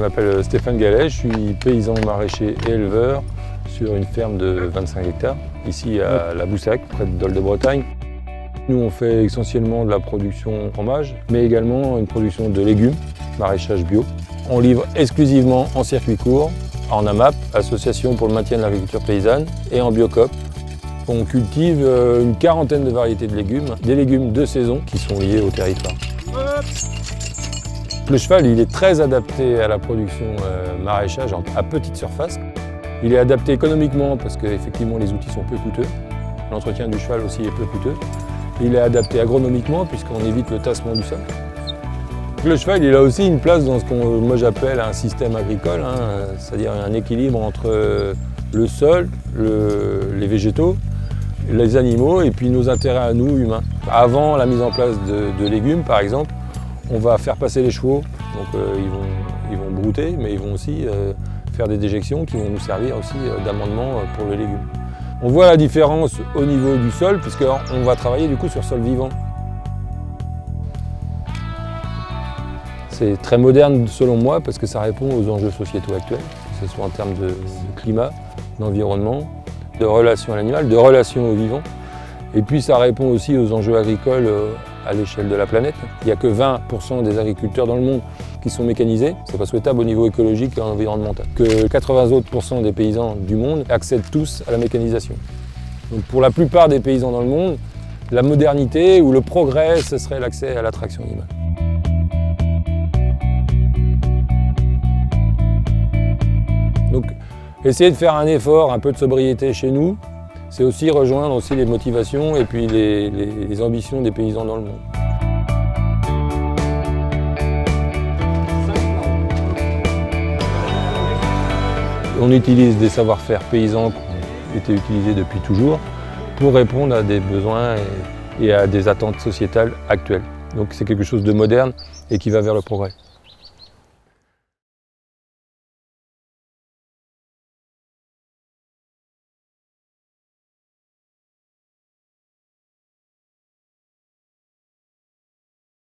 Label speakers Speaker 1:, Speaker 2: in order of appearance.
Speaker 1: m'appelle Stéphane Gallet, je suis paysan maraîcher et éleveur sur une ferme de 25 hectares, ici à La Boussac, près de Dol de Bretagne. Nous, on fait essentiellement de la production fromage, mais également une production de légumes, maraîchage bio. On livre exclusivement en circuit court, en AMAP, Association pour le maintien de l'agriculture paysanne, et en Biocoop. On cultive une quarantaine de variétés de légumes, des légumes de saison qui sont liés au territoire. Le cheval, il est très adapté à la production maraîchage à petite surface. Il est adapté économiquement parce qu'effectivement les outils sont peu coûteux. L'entretien du cheval aussi est peu coûteux. Il est adapté agronomiquement puisqu'on évite le tassement du sol. Le cheval, il a aussi une place dans ce que moi j'appelle un système agricole, c'est-à-dire un équilibre entre le sol, les végétaux, les animaux et puis nos intérêts à nous, humains. Avant la mise en place de légumes, par exemple, on va faire passer les chevaux, donc ils vont brouter, mais ils vont aussi faire des déjections qui vont nous servir aussi d'amendement pour les légumes. On voit la différence au niveau du sol, puisqu'on va travailler du coup sur sol vivant. C'est très moderne selon moi, parce que ça répond aux enjeux sociétaux actuels, que ce soit en termes de climat, d'environnement, de relations à l'animal, de relations au vivant. Et puis ça répond aussi aux enjeux agricoles à l'échelle de la planète. Il n'y a que 20% des agriculteurs dans le monde qui sont mécanisés. Ce n'est pas souhaitable au niveau écologique et environnemental. Que 80 autres % des paysans du monde accèdent tous à la mécanisation. Donc pour la plupart des paysans dans le monde, la modernité ou le progrès, ce serait l'accès à la traction animale. Donc essayer de faire un effort, un peu de sobriété chez nous, c'est aussi rejoindre aussi les motivations et puis les ambitions des paysans dans le monde. On utilise des savoir-faire paysans qui ont été utilisés depuis toujours pour répondre à des besoins et à des attentes sociétales actuelles. Donc c'est quelque chose de moderne et qui va vers le progrès.